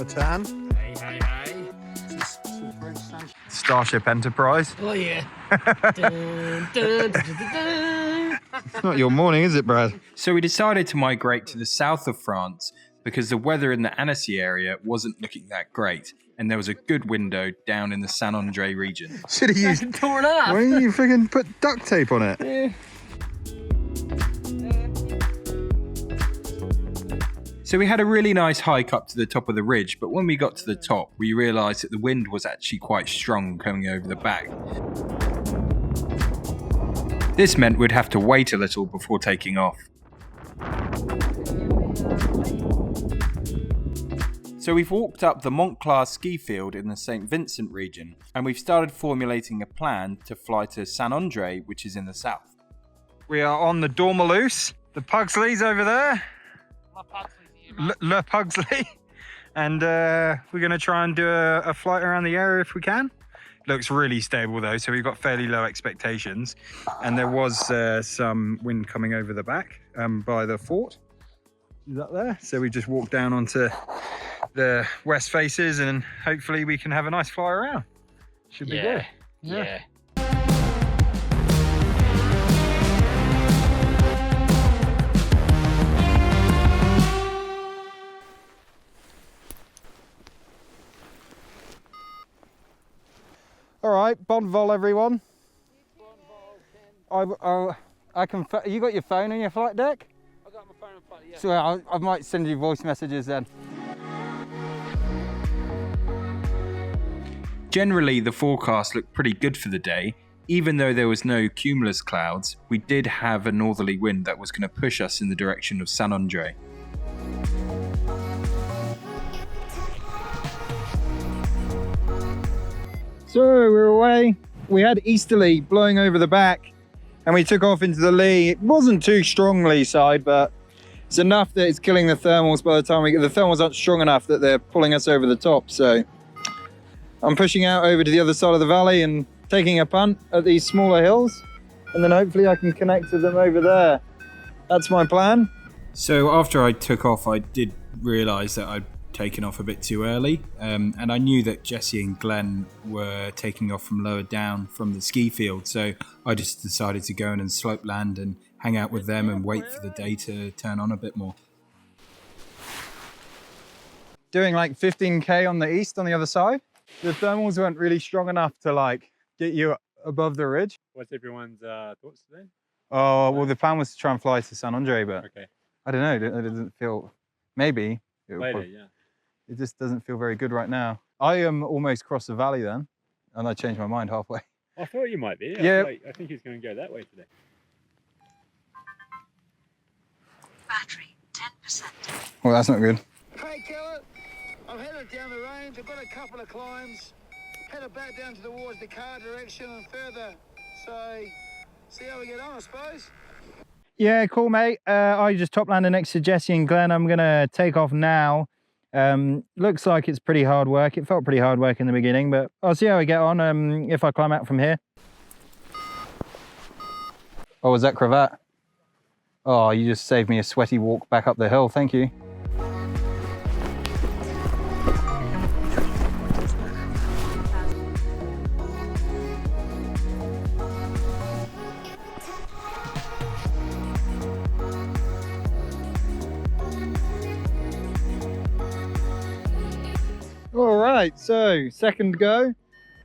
a tan. Hey, hey, hey. Starship Enterprise. Oh, yeah. Dun, dun, dun, dun, dun. It's not your morning, is it, Brad? So we decided to migrate to the south of France because the weather in the Annecy area wasn't looking that great, and there was a good window down in the Saint Andre region. Should have used. Torn up. Why didn't you friggin' put duct tape on it? Yeah. So we had a really nice hike up to the top of the ridge, but when we got to the top, we realised that the wind was actually quite strong coming over the back. This meant we'd have to wait a little before taking off. So we've walked up the Montclar ski field in the St. Vincent region, and we've started formulating a plan to fly to Saint Andre, which is in the south. We are on the Dormalouse. The Pugsley's over there. Le Pugsley. And we're going to try and do a flight around the area if we can. Looks really stable though, so we've got fairly low expectations. And there was some wind coming over the back by the fort. Is that there? So we just walked down onto the west faces and hopefully we can have a nice fly around. Should be good. Yeah. All right, bon vol everyone. I can. You got your phone on your flight deck? I got my phone on flight, yeah. So I might send you voice messages then. Generally, the forecast looked pretty good for the day. Even though there was no cumulus clouds, we did have a northerly wind that was going to push us in the direction of Saint Andre. So we're away. We had easterly blowing over the back and we took off into the lee. It wasn't too strong lee side, but it's enough that it's killing the thermals by the time we get. The thermals aren't strong enough that they're pulling us over the top. So I'm pushing out over to the other side of the valley and taking a punt at these smaller hills. And then hopefully I can connect to them over there. That's my plan. So after I took off, I did realise that I'd taken off a bit too early, and I knew that Jesse and Glenn were taking off from lower down from the ski field, so I just decided to go in and slope land and hang out with them and wait for the day to turn on a bit more. Doing like 15k on the east on the other side. The thermals weren't really strong enough to like get you above the ridge. What's everyone's thoughts today? Oh, well the plan was to try and fly to Saint Andre, but Okay. I don't know, it doesn't feel, maybe. Later, yeah. It just doesn't feel very good right now. I am almost across the valley then, and I changed my mind halfway. I thought you might be. Yeah. I think he's going to go that way today. Battery 10%. Well, that's not good. Hey, Kellett, I'm headed down the range. I've got a couple of climbs. Headed back down towards the car direction and further. So, see how we get on, I suppose. Yeah, cool, mate. I just top landed next to Jesse and Glenn. I'm gonna take off now. Looks like it's pretty hard work. It felt pretty hard work in the beginning, but I'll see how we get on if I climb out from here. Oh, was that cravat? Oh, you just saved me a sweaty walk back up the hill. Thank you. All right, so second go.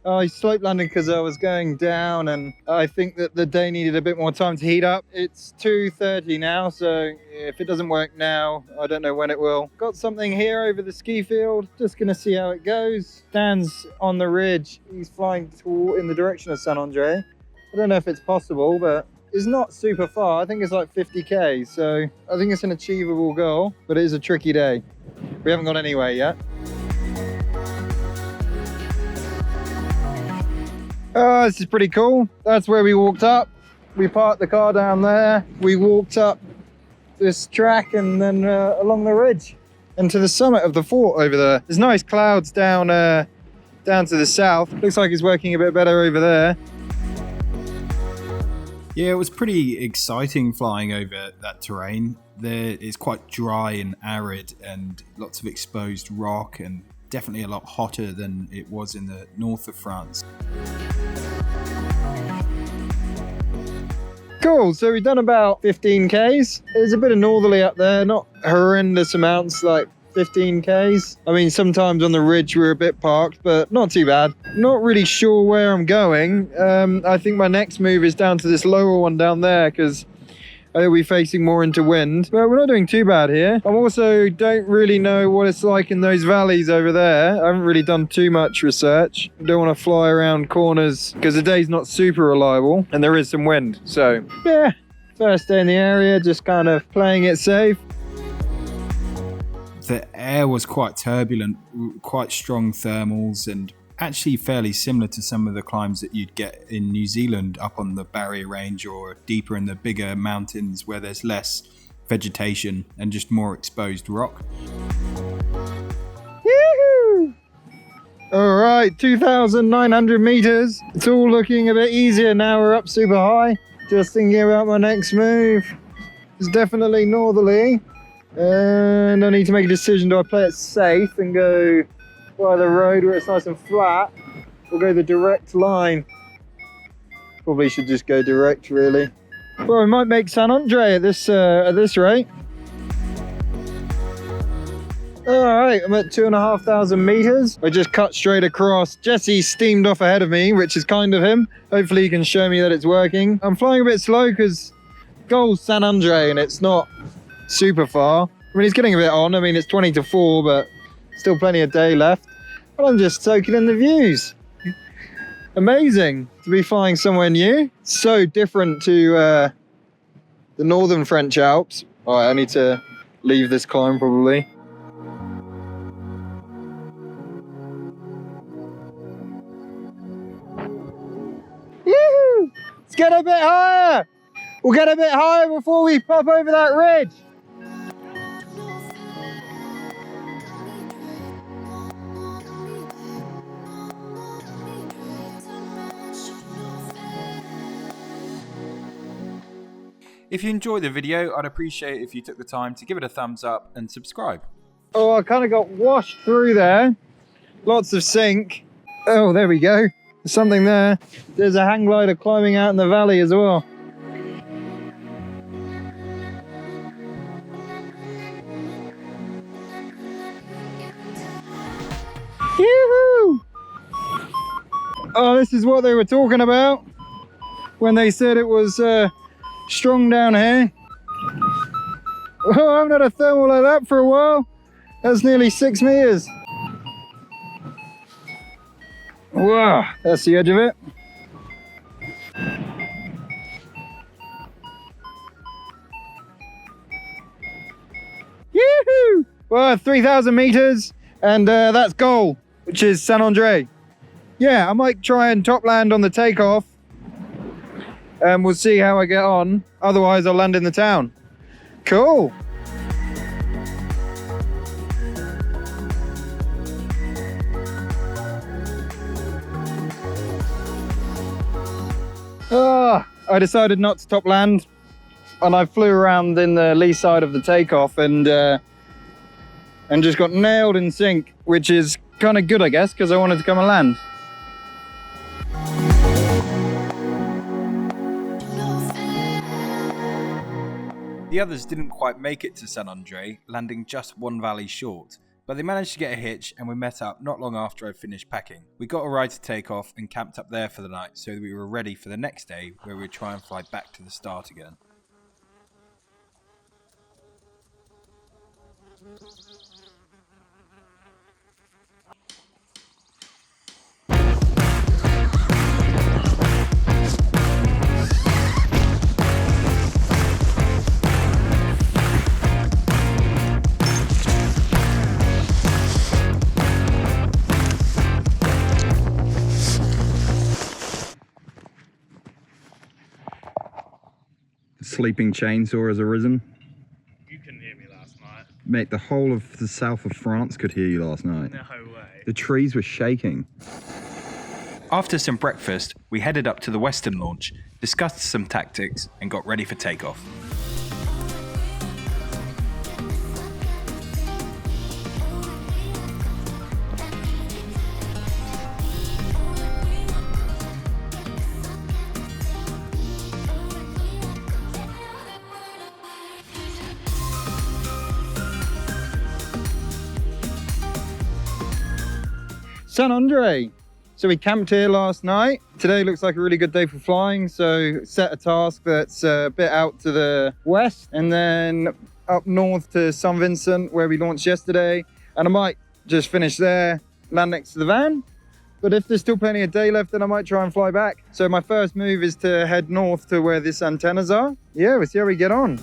I slope landed because I was going down and I think that the day needed a bit more time to heat up. It's 2:30 now, so if it doesn't work now, I don't know when it will. Got something here over the ski field. Just gonna see how it goes. Dan's on the ridge. He's flying in the direction of Saint Andre. I don't know if it's possible, but it's not super far. I think it's like 50k, so I think it's an achievable goal, but it is a tricky day. We haven't got anywhere yet. Oh, this is pretty cool. That's where we walked up. We parked the car down there. We walked up this track and then along the ridge and to the summit of the fort over there. There's nice clouds down to the south. Looks like it's working a bit better over there. Yeah, it was pretty exciting flying over that terrain. It's quite dry and arid and lots of exposed rock and definitely a lot hotter than it was in the north of France. Cool, so we've done about 15 Ks. There's a bit of northerly up there, not horrendous amounts, like 15 Ks. I mean, sometimes on the ridge we're a bit parked, but not too bad. Not really sure where I'm going. I think my next move is down to this lower one down there, because I'll be facing more into wind. But we're not doing too bad here. I also don't really know what it's like in those valleys over there. I haven't really done too much research. Don't want to fly around corners because the day's not super reliable and there is some wind. So yeah, first day in the area, just kind of playing it safe. The air was quite turbulent, quite strong thermals, and actually fairly similar to some of the climbs that you'd get in New Zealand up on the Barrier Range or deeper in the bigger mountains where there's less vegetation and just more exposed rock. Yoo-hoo! All right, 2,900 meters. It's all looking a bit easier now we're up super high. Just thinking about my next move. It's definitely northerly. And I need to make a decision, do I play it safe and go by the road where it's nice and flat, or go the direct line? Probably should just go direct, really. Well, we might make San Andre at this rate. All right, I'm at 2,500 meters. I just cut straight across. Jesse steamed off ahead of me, which is kind of him. Hopefully he can show me that it's working. I'm flying a bit slow because goal's San Andre and it's not super far. I mean, he's getting a bit on. I mean, it's 20 to 4, but still plenty of day left. But I'm just soaking in the views. Amazing to be flying somewhere new. So different to the northern French Alps. All right, I need to leave this climb probably. Yoo-hoo! Let's get a bit higher. We'll get a bit higher before we pop over that ridge. If you enjoyed the video, I'd appreciate if you took the time to give it a thumbs up and subscribe. Oh, I kind of got washed through there. Lots of sink. Oh, there we go. There's something there. There's a hang glider climbing out in the valley as well. Yoo-hoo! Oh, this is what they were talking about when they said it was strong down here. Oh, I haven't had a thermal like that for a while. That's nearly 6 meters. Wow, that's the edge of it. Yoo-hoo! Well, 3,000 meters, and that's goal, which is San Andre. Yeah, I might try and top land on the takeoff, and we'll see how I get on. Otherwise, I'll land in the town. Cool. I decided not to top land, and I flew around in the lee side of the takeoff and just got nailed in sync, which is kind of good, I guess, because I wanted to come and land. The others didn't quite make it to San Andre, landing just one valley short, but they managed to get a hitch and we met up not long after I'd finished packing. We got a ride to take off and camped up there for the night so that we were ready for the next day where we'd try and fly back to the start again. Sleeping chainsaw has arisen. You couldn't hear me last night. Mate, the whole of the south of France could hear you last night. No way. The trees were shaking. After some breakfast, we headed up to the western launch, discussed some tactics, and got ready for takeoff. San Andre. So we camped here last night. Today looks like a really good day for flying. So set a task that's a bit out to the west and then up north to St. Vincent where we launched yesterday. And I might just finish there, land next to the van. But if there's still plenty of day left, then I might try and fly back. So my first move is to head north to where these antennas are. Yeah, we'll see how we get on.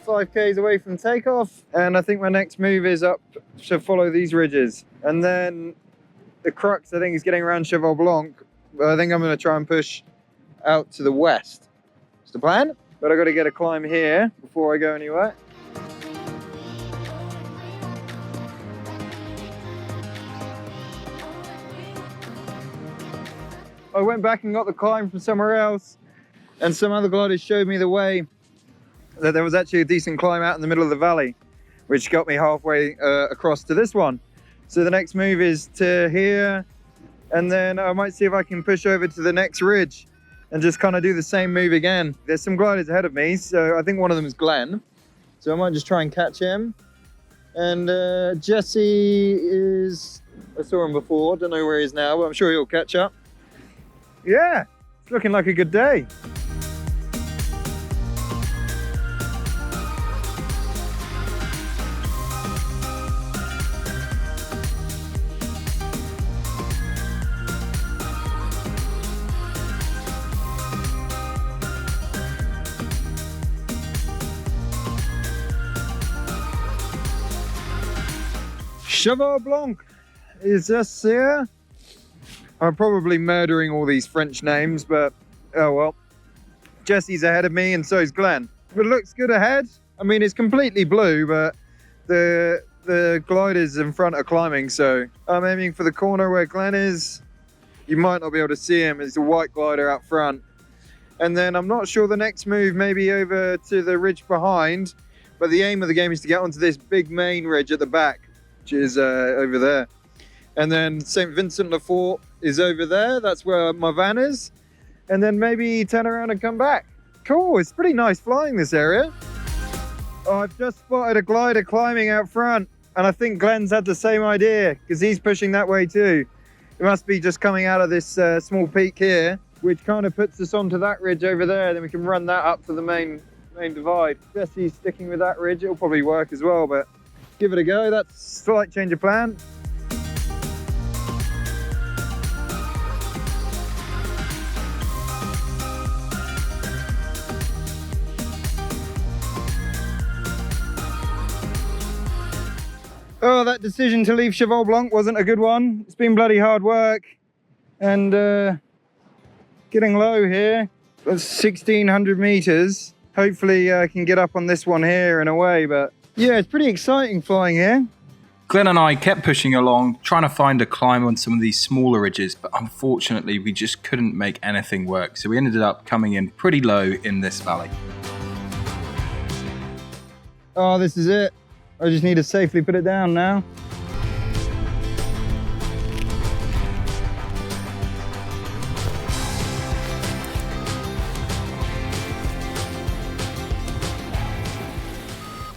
5Ks away from takeoff, and I think my next move is up to follow these ridges, and then the crux I think is getting around Cheval Blanc, but I think I'm going to try and push out to the west. That's the plan, but I got to get a climb here before I go anywhere. I went back and got the climb from somewhere else, and some other gliders showed me the way that there was actually a decent climb out in the middle of the valley, which got me halfway across to this one. So the next move is to here, and then I might see if I can push over to the next ridge and just kind of do the same move again. There's some gliders ahead of me, so I think one of them is Glenn. So I might just try and catch him. And Jesse is, I saw him before, don't know where he is now, but I'm sure he'll catch up. Yeah, it's looking like a good day. Cheval Blanc is just here. I'm probably murdering all these French names, but oh well. Jesse's ahead of me and so is Glenn. But it looks good ahead. I mean, it's completely blue, but the gliders in front are climbing, so I'm aiming for the corner where Glenn is. You might not be able to see him. It's a white glider out front. And then I'm not sure the next move, maybe over to the ridge behind, but the aim of the game is to get onto this big main ridge at the back, which is over there. And then St. Vincent Le Fort is over there. That's where my van is. And then maybe turn around and come back. Cool, it's pretty nice flying this area. Oh, I've just spotted a glider climbing out front. And I think Glenn's had the same idea because he's pushing that way too. It must be just coming out of this small peak here, which kind of puts us onto that ridge over there. Then we can run that up to the main divide. Jesse's sticking with that ridge. It'll probably work as well, but give it a go. That's a slight change of plan. Oh, that decision to leave Cheval Blanc wasn't a good one. It's been bloody hard work. And getting low here. That's 1,600 meters. Hopefully I can get up on this one here and away, but yeah, it's pretty exciting flying here. Glenn and I kept pushing along, trying to find a climb on some of these smaller ridges, but unfortunately we just couldn't make anything work. So we ended up coming in pretty low in this valley. Oh, this is it. I just need to safely put it down now.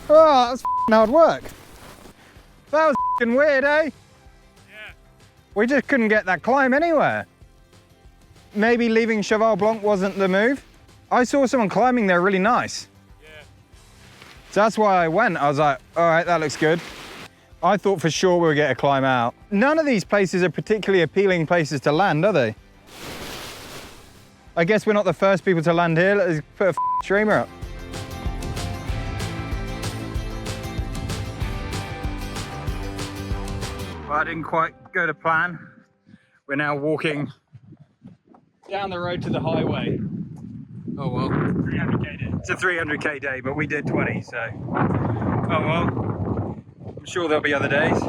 Oh, that was f***ing hard work. That was f***ing weird, eh? Yeah. We just couldn't get that climb anywhere. Maybe leaving Cheval Blanc wasn't the move. I saw someone climbing there really nice. Yeah. So that's why I went. I was like, all right, that looks good. I thought for sure we would get a climb out. None of these places are particularly appealing places to land, are they? I guess we're not the first people to land here. Let's put a streamer up. Well, I didn't quite go to plan. We're now walking down the road to the highway. Oh well. Pre-allocated. It's a 300k day, but we did 20, so oh well. I'm sure there'll be other days.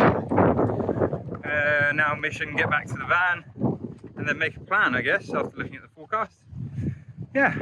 Now mission, get back to the van and then make a plan, I guess, after looking at the forecast. Yeah.